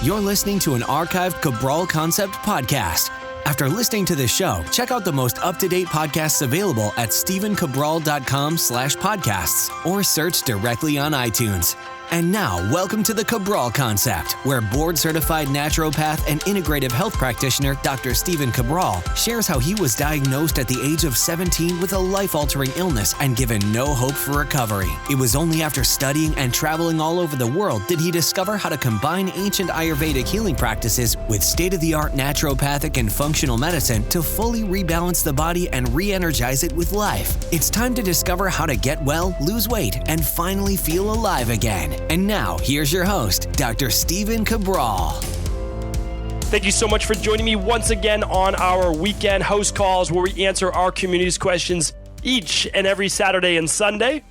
You're listening to an archived Cabral Concept podcast. After listening to this show, check out the most up-to-date podcasts available at stephencabral.com/podcasts or search directly on iTunes. And now, welcome to the Cabral Concept, where board-certified naturopath and integrative health practitioner Dr. Stephen Cabral shares how he was diagnosed at the age of 17 with a life-altering illness and given no hope for recovery. It was only after studying and traveling all over the world did he discover how to combine ancient Ayurvedic healing practices with state-of-the-art naturopathic and functional medicine to fully rebalance the body and re-energize it with life. It's time to discover how to get well, lose weight, and finally feel alive again. And now, here's your host, Dr. Stephen Cabral. Thank you so much for joining me once again on our weekend house calls where we answer our community's questions each and every Saturday and Sunday.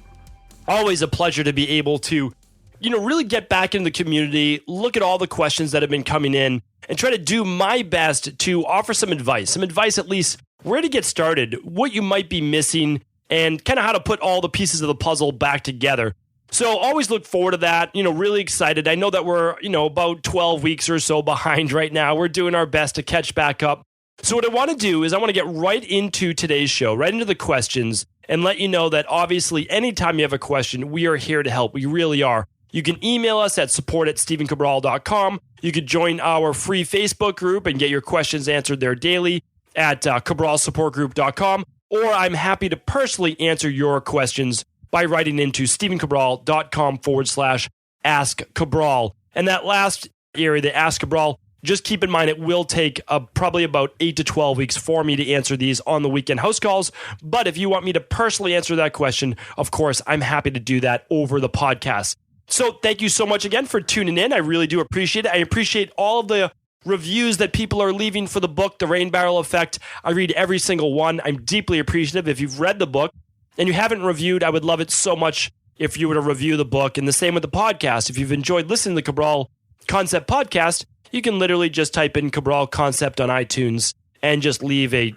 Always a pleasure to be able to, really get back into the community, look at all the questions that have been coming in, and try to do my best to offer some advice at least where to get started, what you might be missing, and kind of how to put all the pieces of the puzzle back together. So always look forward to that, really excited. I know that we're, about 12 weeks or so behind right now. We're doing our best to catch back up. So what I want to do is I want to get right into today's show, right into the questions, and let you know that obviously anytime you have a question, we are here to help. We really are. You can email us at support@stephencabral.com. You could join our free Facebook group and get your questions answered there daily at cabralsupportgroup.com. Or I'm happy to personally answer your questions by writing into stephencabral.com/Ask Cabral. And that last area, the Ask Cabral, just keep in mind it will take probably about 8 to 12 weeks for me to answer these on the weekend house calls. But if you want me to personally answer that question, of course, I'm happy to do that over the podcast. So thank you so much again for tuning in. I really do appreciate it. I appreciate all of the reviews that people are leaving for the book, The Rain Barrel Effect. I read every single one. I'm deeply appreciative. If you've read the book and you haven't reviewed, I would love it so much if you were to review the book. And the same with the podcast. If you've enjoyed listening to the Cabral Concept podcast, you can literally just type in Cabral Concept on iTunes and just leave a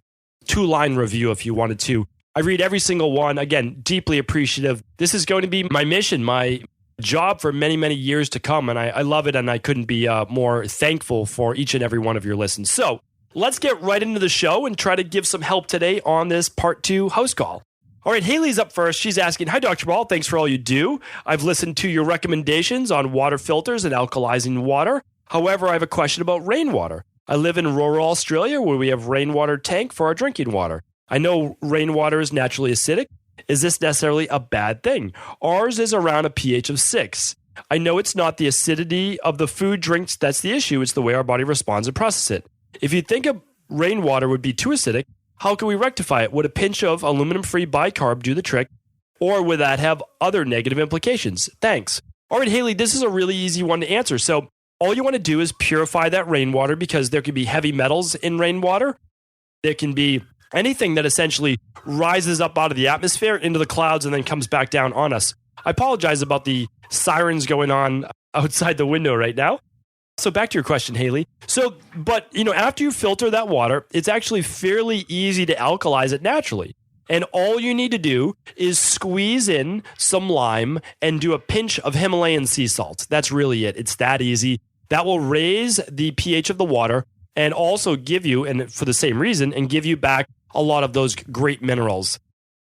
2-line review if you wanted to. I read every single one. Again, deeply appreciative. This is going to be my mission, my job for many, many years to come. And I love it. And I couldn't be more thankful for each and every one of your listens. So let's get right into the show and try to give some help today on this part 2 house call. All right, Hayley's up first. She's asking, "Hi, Dr. Cabral. Thanks for all you do. I've listened to your recommendations on water filters and alkalizing water. However, I have a question about rainwater. I live in rural Australia where we have rainwater tank for our drinking water. I know rainwater is naturally acidic. Is this necessarily a bad thing? Ours is around a pH of 6. I know it's not the acidity of the food drinks that's the issue. It's the way our body responds and processes it. If you think of rainwater would be too acidic, how can we rectify it? Would a pinch of aluminium-free bicarb do the trick? Or would that have other negative implications? Thanks." All right, Hayley, this is a really easy one to answer. So all you want to do is purify that rainwater because there could be heavy metals in rainwater. There can be anything that essentially rises up out of the atmosphere into the clouds and then comes back down on us. I apologize about the sirens going on outside the window right now. So back to your question, Hayley. But after you filter that water, it's actually fairly easy to alkalize it naturally. And all you need to do is squeeze in some lime and do a pinch of Himalayan sea salt. That's really it. It's that easy. That will raise the pH of the water and also give you, and for the same reason, and give you back a lot of those great minerals.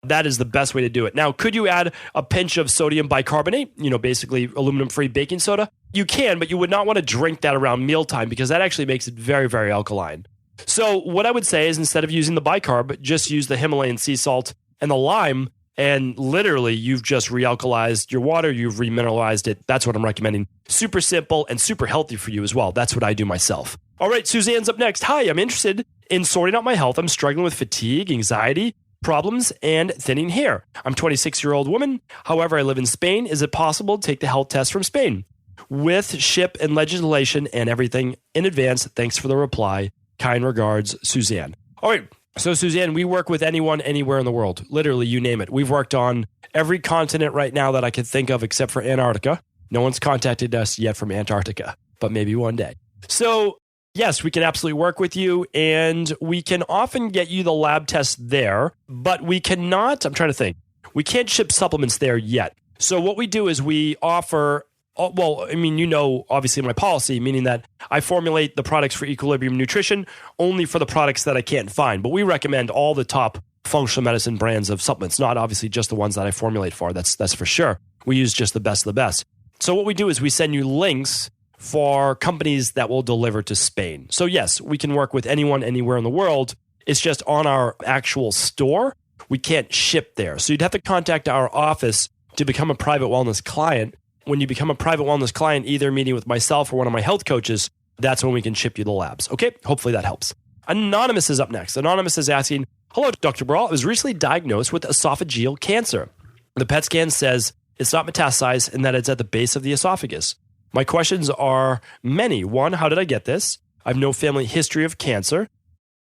That is the best way to do it. Now, could you add a pinch of sodium bicarbonate, basically aluminum-free baking soda? You can, but you would not want to drink that around mealtime because that actually makes it very, very alkaline. So what I would say is instead of using the bicarb, just use the Himalayan sea salt and the lime, and literally you've just realkalized your water, you've remineralized it. That's what I'm recommending. Super simple and super healthy for you as well. That's what I do myself. All right, Suzanne's up next. "Hi, I'm interested in sorting out my health. I'm struggling with fatigue, anxiety problems, and thinning hair. I'm a 26-year-old woman. However, I live in Spain. Is it possible to take the health test from Spain? With ship and legislation and everything in advance. Thanks for the reply. Kind regards, Suzanne." All right. So, Suzanne, we work with anyone, anywhere in the world. Literally, you name it. We've worked on every continent right now that I could think of except for Antarctica. No one's contacted us yet from Antarctica, but maybe one day. So, yes, we can absolutely work with you, and we can often get you the lab test there, but we cannot, I'm trying to think, we can't ship supplements there yet. So what we do is we offer Well, I mean, obviously my policy, meaning that I formulate the products for Equilibrium Nutrition only for the products that I can't find. But we recommend all the top functional medicine brands of supplements, not obviously just the ones that I formulate for. That's for sure. We use just the best of the best. So what we do is we send you links for companies that will deliver to Spain. So yes, we can work with anyone, anywhere in the world. It's just on our actual store. We can't ship there. So you'd have to contact our office to become a private wellness client. When you become a private wellness client, either meeting with myself or one of my health coaches, that's when we can ship you the labs. Okay, hopefully that helps. Anonymous is up next. Anonymous is asking, hello, Dr. Cabral. I was recently diagnosed with esophageal cancer. The PET scan says it's not metastasized and that it's at the base of the esophagus. My questions are many. One, how did I get this? I have no family history of cancer.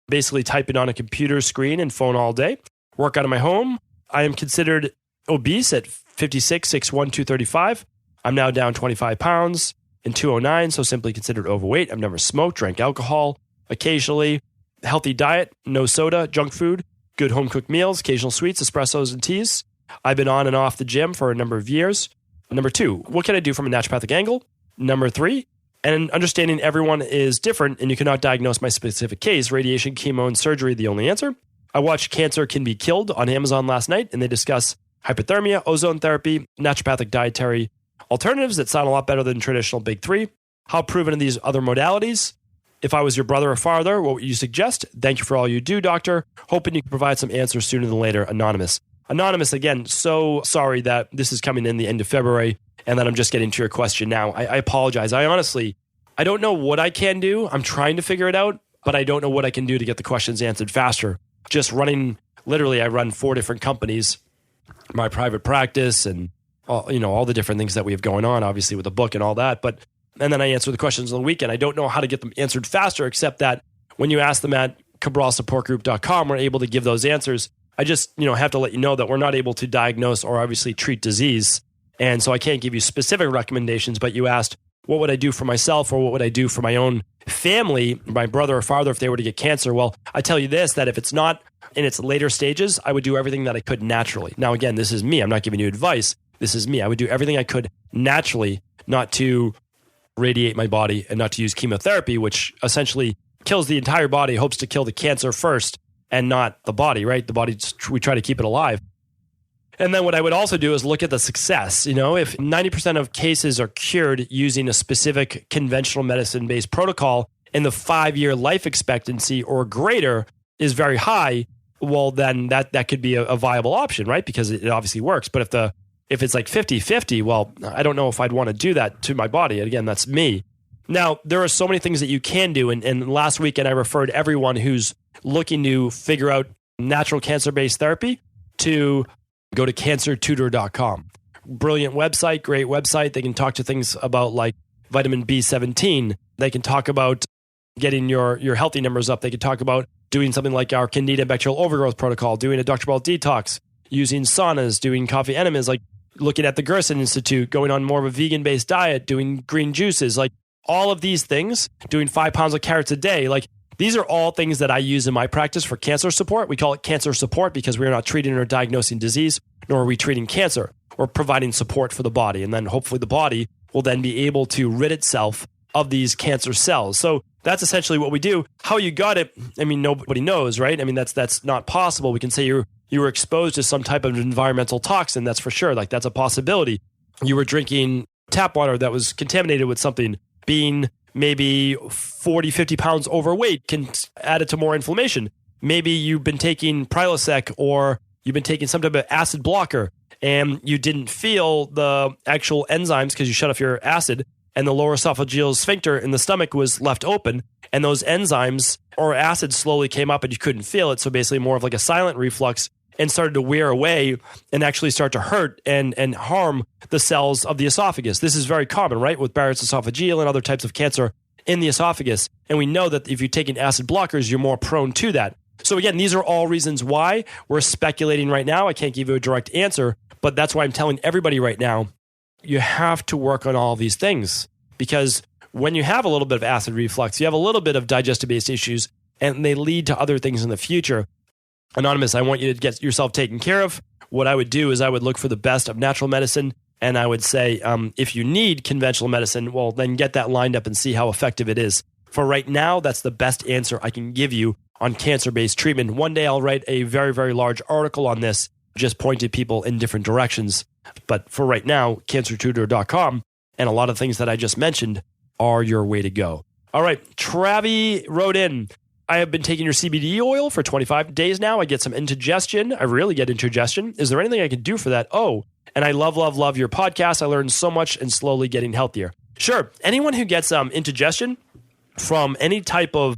Basically typing on a computer screen and phone all day. Work out of my home. I am considered obese at 56, 6'1", 235. I'm now down 25 pounds and 209, so simply considered overweight. I've never smoked, drank alcohol, occasionally. Healthy diet, no soda, junk food, good home-cooked meals, occasional sweets, espressos, and teas. I've been on and off the gym for a number of years. Number 2, what can I do from a naturopathic angle? Number 3, and understanding everyone is different and you cannot diagnose my specific case. Radiation, chemo, and surgery, the only answer. I watched Cancer Can Be Killed on Amazon last night, and they discuss hypothermia, ozone therapy, naturopathic dietary alternatives that sound a lot better than traditional big 3. How proven are these other modalities? If I was your brother or father, what would you suggest? Thank you for all you do, doctor. Hoping you can provide some answers sooner than later. Anonymous. Anonymous, again, so sorry that this is coming in the end of February and that I'm just getting to your question now. I apologize. I don't know what I can do. I'm trying to figure it out, but I don't know what I can do to get the questions answered faster. Just literally, I run 4 different companies, my private practice and all the different things that we have going on, obviously with the book and all that. And then I answer the questions on the weekend. I don't know how to get them answered faster, except that when you ask them at cabralsupportgroup.com, we're able to give those answers. I just, have to let you know that we're not able to diagnose or obviously treat disease. And so I can't give you specific recommendations, but you asked, what would I do for myself or what would I do for my own family, my brother or father, if they were to get cancer? Well, I tell you this, that if it's not in its later stages, I would do everything that I could naturally. Now, again, this is me. I'm not giving you advice. This is me. I would do everything I could naturally, not to radiate my body and not to use chemotherapy, which essentially kills the entire body, hopes to kill the cancer first and not the body, right? The body, we try to keep it alive. And then what I would also do is look at the success. If 90% of cases are cured using a specific conventional medicine-based protocol and the 5-year life expectancy or greater is very high, well, then that could be a viable option, right? Because it obviously works. But if it's like 50-50, well, I don't know if I'd want to do that to my body. Again, that's me. Now, there are so many things that you can do. And last weekend, I referred everyone who's looking to figure out natural cancer-based therapy to go to cancertutor.com. Brilliant website, great website. They can talk to things about like vitamin B17. They can talk about getting your healthy numbers up. They can talk about doing something like our Candida bacterial overgrowth protocol, doing a Dr. Cabral detox, using saunas, doing coffee enemas, like looking at the Gerson Institute, going on more of a vegan-based diet, doing green juices, like all of these things, doing 5 pounds of carrots a day. Like these are all things that I use in my practice for cancer support. We call it cancer support because we're not treating or diagnosing disease, nor are we treating cancer. We're providing support for the body. And then hopefully the body will then be able to rid itself of these cancer cells. So that's essentially what we do. How you got it, I mean, nobody knows, right? I mean, that's not possible. We can say you were exposed to some type of environmental toxin. That's for sure. Like that's a possibility. You were drinking tap water that was contaminated with something. Being maybe 40, 50 pounds overweight can add it to more inflammation. Maybe you've been taking Prilosec or you've been taking some type of acid blocker and you didn't feel the actual enzymes because you shut off your acid and the lower esophageal sphincter in the stomach was left open and those enzymes or acid slowly came up and you couldn't feel it. So basically more of like a silent reflux and started to wear away and actually start to hurt and harm the cells of the esophagus. This is very common, right? With Barrett's esophageal and other types of cancer in the esophagus. And we know that if you're taking acid blockers, you're more prone to that. So again, these are all reasons why we're speculating right now. I can't give you a direct answer, but that's why I'm telling everybody right now, you have to work on all these things because when you have a little bit of acid reflux, you have a little bit of digestive-based issues and they lead to other things in the future. Anonymous, I want you to get yourself taken care of. What I would do is I would look for the best of natural medicine, And I would say if you need conventional medicine, well, then get that lined up and see how effective it is. For right now, that's the best answer I can give you on cancer-based treatment. One day I'll write a very, very large article on this, just pointing people in different directions. But for right now, cancertutor.com and a lot of things that I just mentioned are your way to go. All right, Travi wrote in, I have been taking your CBD oil for 25 days now. I get some indigestion. I really get indigestion. Is there anything I can do for that? Oh, and I love, love, love your podcast. I learned so much and slowly getting healthier. Sure, anyone who gets indigestion from any type of,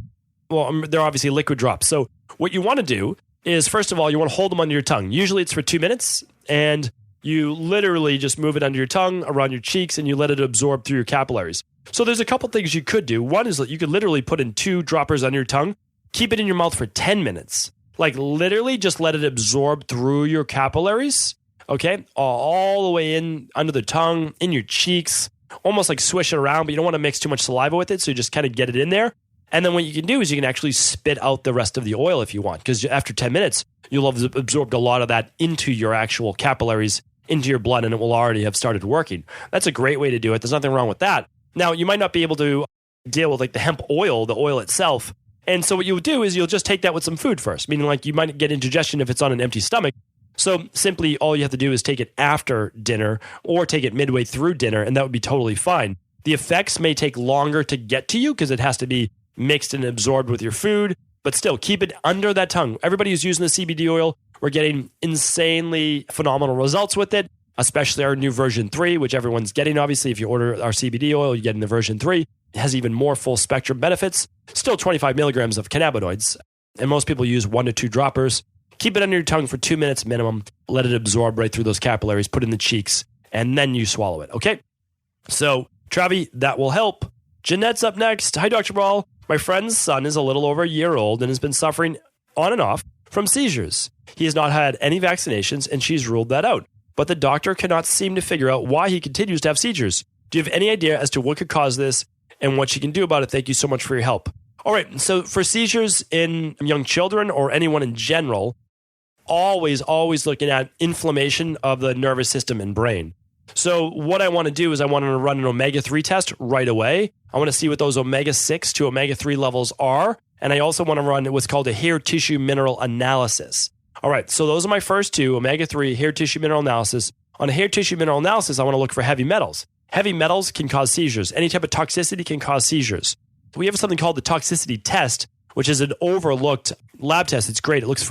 well, they're obviously liquid drops. So what you want to do is, first of all, you want to hold them under your tongue. Usually it's for 2 minutes, and you literally just move it under your tongue, around your cheeks, and you let it absorb through your capillaries. So there's a couple things you could do. One is that you could literally put in 2 droppers under your tongue, keep it in your mouth for 10 minutes. Like literally just let it absorb through your capillaries, okay? All the way in, under the tongue, in your cheeks, almost like swish it around, but you don't want to mix too much saliva with it, so you just kind of get it in there. And then what you can do is you can actually spit out the rest of the oil if you want, because after 10 minutes, you'll have absorbed a lot of that into your actual capillaries, into your blood, and it will already have started working. That's a great way to do it. There's nothing wrong with that. Now, you might not be able to deal with like the hemp oil, the oil itself. And so what you would do is you'll just take that with some food first, meaning like you might get indigestion if it's on an empty stomach. So simply all you have to do is take it after dinner or take it midway through dinner, and that would be totally fine. The effects may take longer to get to you because it has to be mixed and absorbed with your food, but still keep it under that tongue. Everybody who's using the CBD oil, we're getting insanely phenomenal results with it, especially our new version 3, which everyone's getting. Obviously, if you order our CBD oil, you get in the version 3. It has even more full spectrum benefits, still 25 milligrams of cannabinoids. And most people use 1 to 2 droppers. Keep it under your tongue for 2 minutes minimum. Let it absorb right through those capillaries, put it in the cheeks, and then you swallow it. Okay? So, Travi, that will help. Jeanette's up next. Hi, Dr. Cabral. My friend's son is a little over a year old and has been suffering on and off from seizures. He has not had any vaccinations, and she's ruled that out. But the doctor cannot seem to figure out why he continues to have seizures. Do you have any idea as to what could cause this and what she can do about it? Thank you so much for your help. All right, so for seizures in young children or anyone in general, always looking at inflammation of the nervous system and brain. So what I want to do is I want to run an omega-3 test right away. I want to see what those omega-6 to omega-3 levels are. And I also want to run what's called a hair tissue mineral analysis. All right, so those are my first 2, omega-3, hair tissue mineral analysis. On a hair tissue mineral analysis, I want to look for heavy metals. Heavy metals can cause seizures. Any type of toxicity can cause seizures. We have something called the toxicity test, which is an overlooked lab test. It's great. It's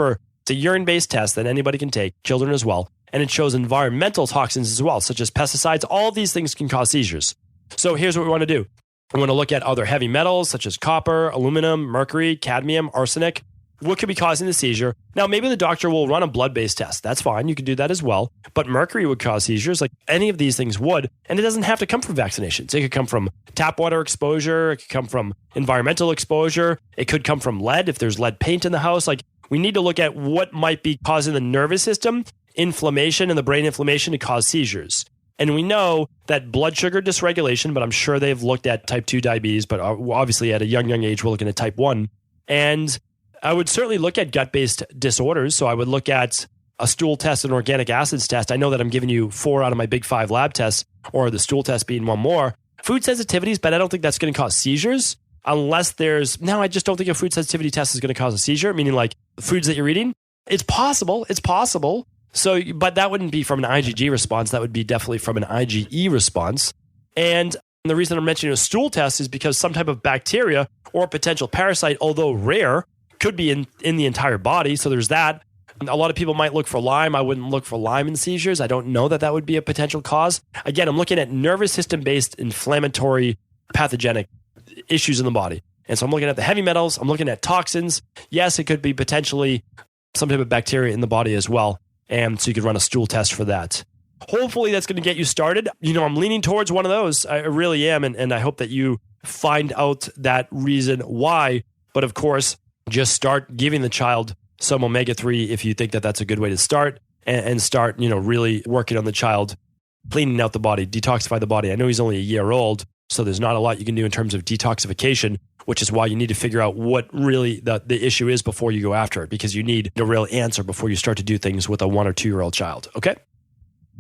a urine-based test that anybody can take, children as well. And it shows environmental toxins as well, such as pesticides. All of these things can cause seizures. So here's what we want to do. We want to look at other heavy metals, such as copper, aluminum, mercury, cadmium, arsenic. What could be causing the seizure? Now, maybe the doctor will run a blood-based test. That's fine. You can do that as well. But mercury would cause seizures, like any of these things would. And it doesn't have to come from vaccinations. It could come from tap water exposure. It could come from environmental exposure. It could come from lead if there's lead paint in the house. Like, we need to look at what might be causing the nervous system inflammation and the brain inflammation to cause seizures. And we know that blood sugar dysregulation, but I'm sure they've looked at type 2 diabetes, but obviously at a young age, we're looking at type 1. And I would certainly look at gut-based disorders. So I would look at a stool test and organic acids test. I know that I'm giving you 4 out of my big 5 lab tests, or the stool test being 1 more. Food sensitivities, but I don't think that's going to cause seizures unless I just don't think a food sensitivity test is going to cause a seizure, meaning like foods that you're eating. It's possible. So, but that wouldn't be from an IgG response. That would be definitely from an IgE response. And the reason I'm mentioning a stool test is because some type of bacteria or potential parasite, although rare, could be in the entire body. So there's that. A lot of people might look for Lyme. I wouldn't look for Lyme in seizures. I don't know that would be a potential cause. Again, I'm looking at nervous system-based inflammatory pathogenic issues in the body. And so I'm looking at the heavy metals. I'm looking at toxins. Yes, it could be potentially some type of bacteria in the body as well. And so you could run a stool test for that. Hopefully that's going to get you started. I'm leaning towards one of those. I really am. And I hope that you find out that reason why. But of course, just start giving the child some omega-3 if you think that that's a good way to start, and start, really working on the child, cleaning out the body, detoxify the body. I know he's only a year old, so there's not a lot you can do in terms of detoxification, which is why you need to figure out what really the issue is before you go after it, because you need a real answer before you start to do things with a 1 or 2 year old child. Okay?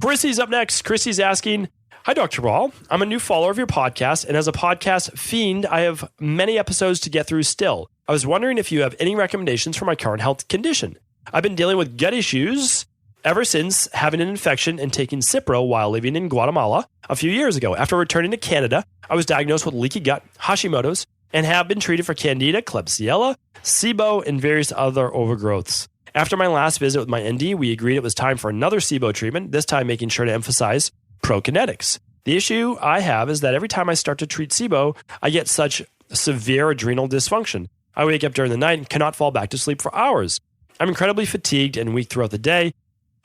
Chrissy's up next. Chrissy's asking, hi, Dr. Cabral. I'm a new follower of your podcast, and as a podcast fiend, I have many episodes to get through still. I was wondering if you have any recommendations for my current health condition. I've been dealing with gut issues ever since having an infection and taking Cipro while living in Guatemala a few years ago. After returning to Canada, I was diagnosed with leaky gut, Hashimoto's, and have been treated for Candida, Klebsiella, SIBO, and various other overgrowths. After my last visit with my ND, we agreed it was time for another SIBO treatment, this time making sure to emphasize prokinetics. The issue I have is that every time I start to treat SIBO, I get such severe adrenal dysfunction. I wake up during the night and cannot fall back to sleep for hours. I'm incredibly fatigued and weak throughout the day,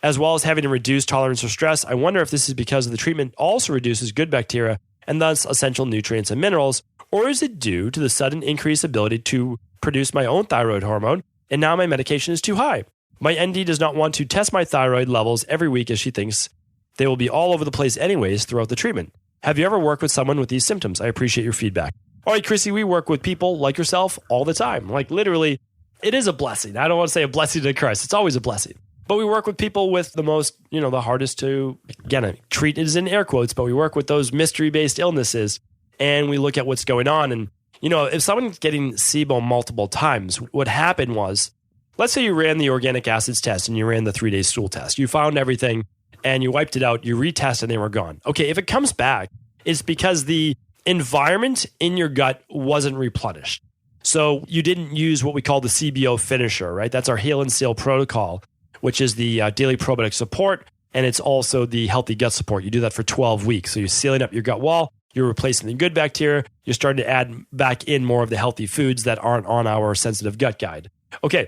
as well as having a reduced tolerance for stress. I wonder if this is because the treatment also reduces good bacteria and thus essential nutrients and minerals, or is it due to the sudden increased ability to produce my own thyroid hormone, and now my medication is too high? My ND does not want to test my thyroid levels every week as she thinks they will be all over the place anyways throughout the treatment. Have you ever worked with someone with these symptoms? I appreciate your feedback. All right, Chrissy, we work with people like yourself all the time. Like literally, it is a blessing. I don't want to say a blessing to Christ. It's always a blessing. But we work with people with the most, the hardest to, again, treat is in air quotes, but we work with those mystery-based illnesses and we look at what's going on. And, if someone's getting SIBO multiple times, what happened was, let's say you ran the organic acids test and you ran the 3-day stool test. You found everything and you wiped it out, you retested and they were gone. Okay, if it comes back, it's because the environment in your gut wasn't replenished. So you didn't use what we call the CBO finisher, right? That's our Hayley and Seal protocol, which is the daily probiotic support, and it's also the healthy gut support. You do that for 12 weeks. So you're sealing up your gut wall, you're replacing the good bacteria, you're starting to add back in more of the healthy foods that aren't on our sensitive gut guide. Okay,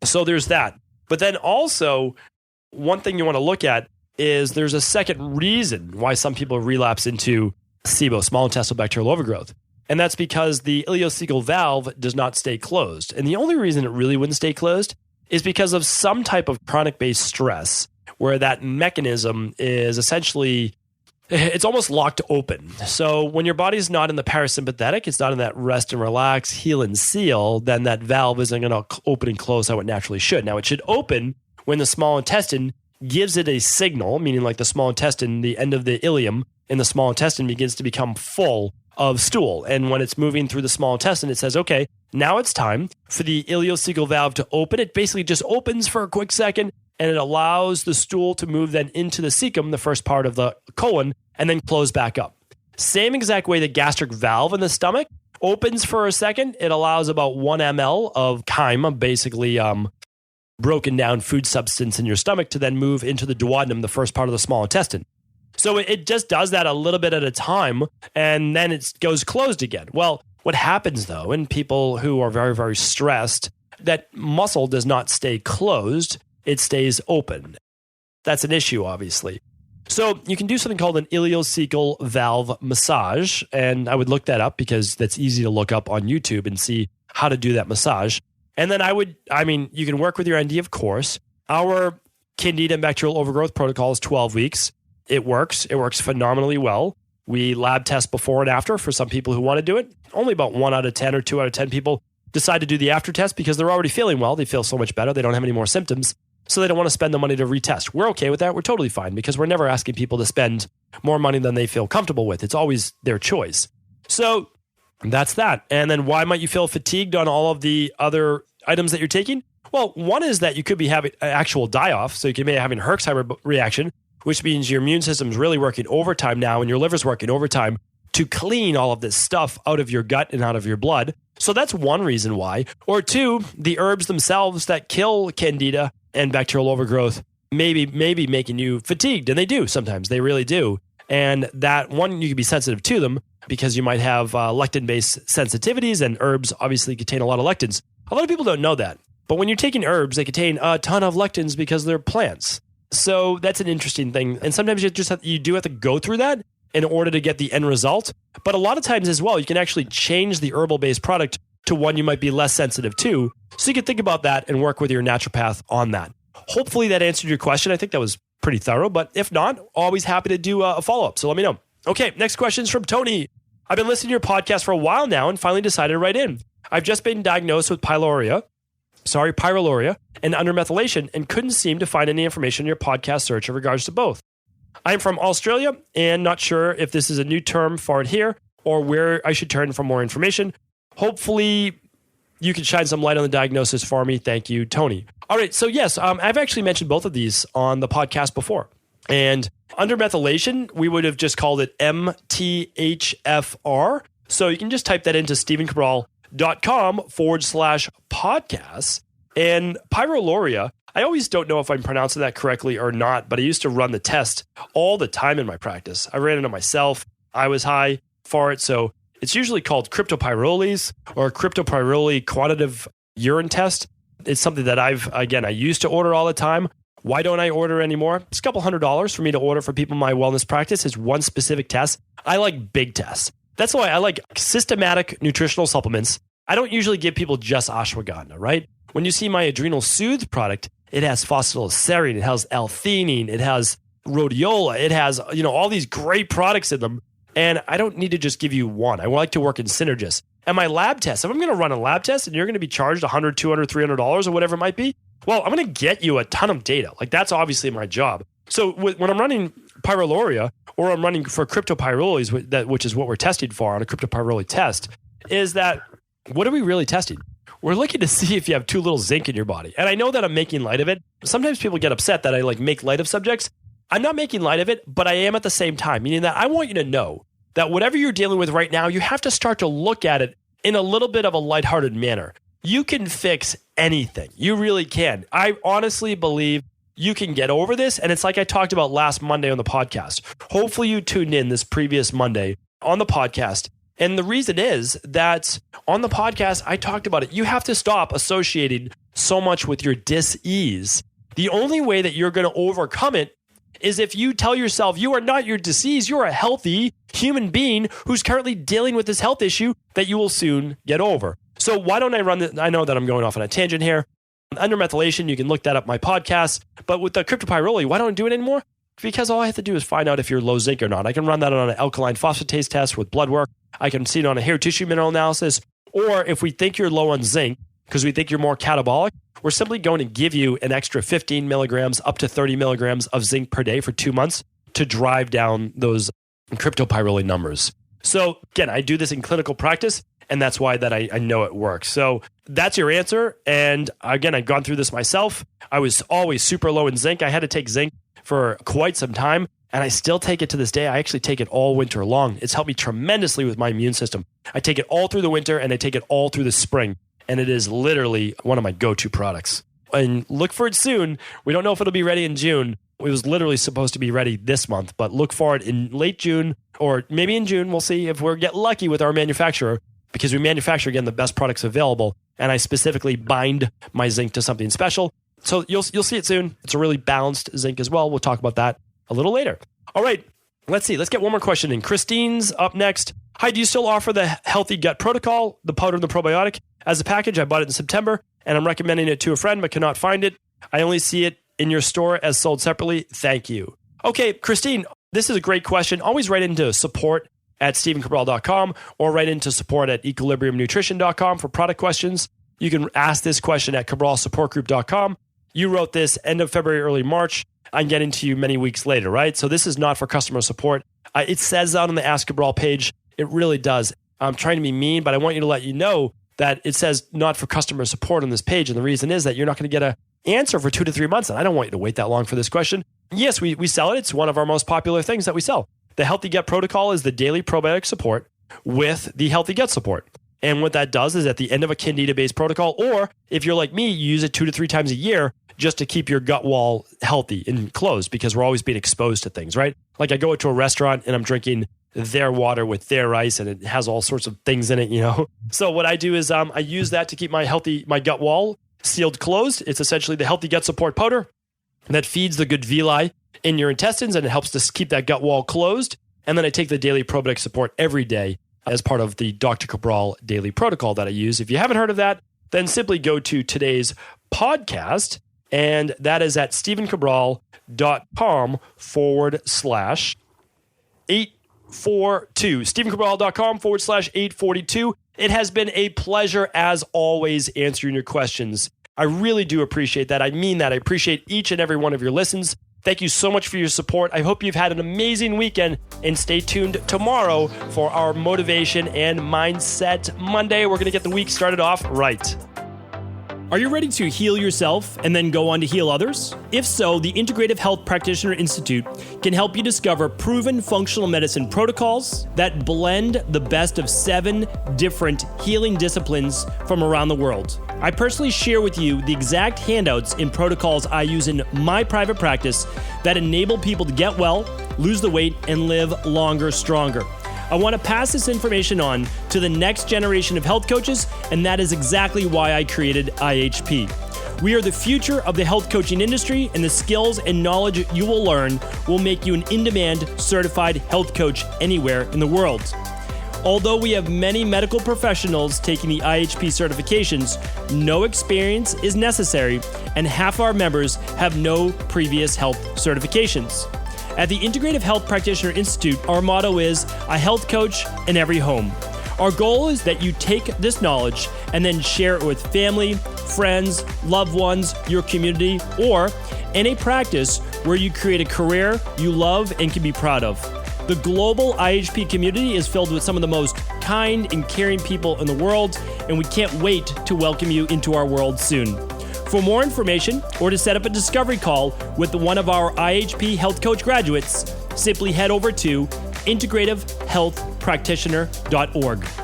so there's that. But then also, one thing you want to look at is there's a second reason why some people relapse into SIBO, small intestinal bacterial overgrowth. And that's because the ileocecal valve does not stay closed. And the only reason it really wouldn't stay closed is because of some type of chronic-based stress where that mechanism is essentially, it's almost locked open. So when your body's not in the parasympathetic, it's not in that rest and relax, heal and seal, then that valve isn't going to open and close how it naturally should. Now, it should open when the small intestine gives it a signal, meaning like the small intestine, the end of the ileum in the small intestine begins to become full of stool. And when it's moving through the small intestine, it says, okay, now it's time for the ileocecal valve to open. It basically just opens for a quick second and it allows the stool to move then into the cecum, the first part of the colon, and then close back up. Same exact way the gastric valve in the stomach opens for a second. It allows about 1 ml of chyme, basically broken down food substance in your stomach, to then move into the duodenum, the first part of the small intestine. So it just does that a little bit at a time, and then it goes closed again. Well, what happens though, in people who are very, very stressed, that muscle does not stay closed, it stays open. That's an issue, obviously. So you can do something called an ileocecal valve massage, and I would look that up because that's easy to look up on YouTube and see how to do that massage. And then you can work with your ND, of course. Our Candida and bacterial overgrowth protocol is 12 weeks. It works. It works phenomenally well. We lab test before and after for some people who want to do it. Only about 1 out of 10 or 2 out of 10 people decide to do the after test because they're already feeling well. They feel so much better. They don't have any more symptoms. So they don't want to spend the money to retest. We're okay with that. We're totally fine because we're never asking people to spend more money than they feel comfortable with. It's always their choice. So that's that. And then why might you feel fatigued on all of the other items that you're taking? Well, one is that you could be having an actual die-off. So you could be having a Herxheimer reaction, which means your immune system's really working overtime now and your liver's working overtime to clean all of this stuff out of your gut and out of your blood. So that's one reason why. Or two, the herbs themselves that kill Candida and bacterial overgrowth maybe making you fatigued. And they do sometimes. They really do. And that one, you can be sensitive to them because you might have lectin-based sensitivities, and herbs obviously contain a lot of lectins. A lot of people don't know that. But when you're taking herbs, they contain a ton of lectins because they're plants. So that's an interesting thing. And sometimes you do have to go through that in order to get the end result. But a lot of times as well, you can actually change the herbal-based product to one you might be less sensitive to. So you can think about that and work with your naturopath on that. Hopefully that answered your question. I think that was pretty thorough. But if not, always happy to do a follow-up. So let me know. Okay, next question is from Tony. I've been listening to your podcast for a while now and finally decided to write in. I've just been diagnosed with pyroluria, and undermethylation, and couldn't seem to find any information in your podcast search in regards to both. I'm from Australia and not sure if this is a new term for it here or where I should turn for more information. Hopefully, you can shine some light on the diagnosis for me. Thank you, Tony. All right. So yes, I've actually mentioned both of these on the podcast before. And under methylation, we would have just called it MTHFR. So you can just type that into stevencabral.com/podcasts. And pyroluria, I always don't know if I'm pronouncing that correctly or not, but I used to run the test all the time in my practice. I ran it on myself. I was high for it. So it's usually called cryptopyrroles or cryptopyrrole quantitative urine test. It's something that I used to order all the time. Why don't I order anymore? It's a couple $100 for me to order for people in my wellness practice. Is one specific test. I like big tests. That's why I like systematic nutritional supplements. I don't usually give people just ashwagandha, right? When you see my Adrenal Soothe product, it has phosphatidylserine, it has L-theanine, it has rhodiola, it has all these great products in them. And I don't need to just give you one. I like to work in synergists. And my lab test, if I'm going to run a lab test and you're going to be charged $100, $200, $300 or whatever it might be, well, I'm going to get you a ton of data. Like that's obviously my job. So when I'm running pyroluria or I'm running for cryptopyrroles, which is what we're testing for on a cryptopyrrole test, is that what are we really testing? We're looking to see if you have too little zinc in your body. And I know that I'm making light of it. Sometimes people get upset that I make light of subjects. I'm not making light of it, but I am at the same time, meaning that I want you to know that whatever you're dealing with right now, you have to start to look at it in a little bit of a lighthearted manner. You can fix anything. You really can. I honestly believe you can get over this. And it's like I talked about last Monday on the podcast. Hopefully you tuned in this previous Monday on the podcast. And the reason is that on the podcast, I talked about it. You have to stop associating so much with your dis-ease. The only way that you're going to overcome it is if you tell yourself you are not your disease, you're a healthy human being who's currently dealing with this health issue that you will soon get over. So why don't I run this? I know that I'm going off on a tangent here. Under methylation, you can look that up my podcast. But with the cryptopyrrole, why don't I do it anymore? Because all I have to do is find out if you're low zinc or not. I can run that on an alkaline phosphatase test with blood work. I can see it on a hair tissue mineral analysis. Or if we think you're low on zinc, because we think you're more catabolic, we're simply going to give you an extra 15 milligrams up to 30 milligrams of zinc per day for 2 months to drive down those cryptopyrrole numbers. So again, I do this in clinical practice, and that's why that I know it works. So that's your answer. And again, I've gone through this myself. I was always super low in zinc. I had to take zinc for quite some time, and I still take it to this day. I actually take it all winter long. It's helped me tremendously with my immune system. I take it all through the winter, and I take it all through the spring. And it is literally one of my go-to products. And look for it soon. We don't know if it'll be ready in June. It was literally supposed to be ready this month, but look for it in late June or maybe in June. We'll see if we get lucky with our manufacturer, because we manufacture, again, the best products available. And I specifically bind my zinc to something special. So you'll see it soon. It's a really balanced zinc as well. We'll talk about that a little later. All right. Let's see. Let's get one more question in. Christine's up next. Hi, do you still offer the Healthy Gut Protocol, the powder and the probiotic, as a package? I bought it in September, and I'm recommending it to a friend, but cannot find it. I only see it in your store as sold separately. Thank you. Okay, Christine, this is a great question. Always write into support@stevencabral.com or write into support@equilibriumnutrition.com for product questions. You can ask this question at cabralsupportgroup.com. You wrote this end of February, early March. I'm getting to you many weeks later, right? So this is not for customer support. It says that on the Ask Cabral page. It really does. I'm trying to be mean, but I want you to let you know that it says not for customer support on this page. And the reason is that you're not going to get an answer for 2 to 3 months. And I don't want you to wait that long for this question. Yes, we sell it. It's one of our most popular things that we sell. The Healthy Gut Protocol is the daily probiotic support with the Healthy Gut support. And what that does is at the end of a Candida-based protocol, or if you're like me, you use it 2 to 3 times a year just to keep your gut wall healthy and closed, because we're always being exposed to things, right? Like I go to a restaurant and I'm drinking their water with their ice and it has all sorts of things in it, you know? So what I do is I use that to keep my gut wall sealed closed. It's essentially the Healthy Gut Support powder that feeds the good villi in your intestines, and it helps to keep that gut wall closed. And then I take the daily probiotic support every day as part of the Dr. Cabral daily protocol that I use. If you haven't heard of that, then simply go to today's podcast, and that is at stevencabral.com/842. stevencabral.com/842. It has been a pleasure, as always, answering your questions. I really do appreciate that. I mean that. I appreciate each and every one of your listens. Thank you so much for your support. I hope you've had an amazing weekend, and stay tuned tomorrow for our Motivation and Mindset Monday. We're going to get the week started off right. Are you ready to heal yourself and then go on to heal others? If so, the Integrative Health Practitioner Institute can help you discover proven functional medicine protocols that blend the best of 7 different healing disciplines from around the world. I personally share with you the exact handouts and protocols I use in my private practice that enable people to get well, lose the weight, and live longer, stronger. I want to pass this information on to the next generation of health coaches, and that is exactly why I created IHP. We are the future of the health coaching industry, and the skills and knowledge you will learn will make you an in-demand certified health coach anywhere in the world. Although we have many medical professionals taking the IHP certifications, no experience is necessary, and half our members have no previous health certifications. At the Integrative Health Practitioner Institute, our motto is a health coach in every home. Our goal is that you take this knowledge and then share it with family, friends, loved ones, your community, or in a practice where you create a career you love and can be proud of. The global IHP community is filled with some of the most kind and caring people in the world, and we can't wait to welcome you into our world soon. For more information or to set up a discovery call with one of our IHP Health Coach graduates, simply head over to integrativehealthpractitioner.org.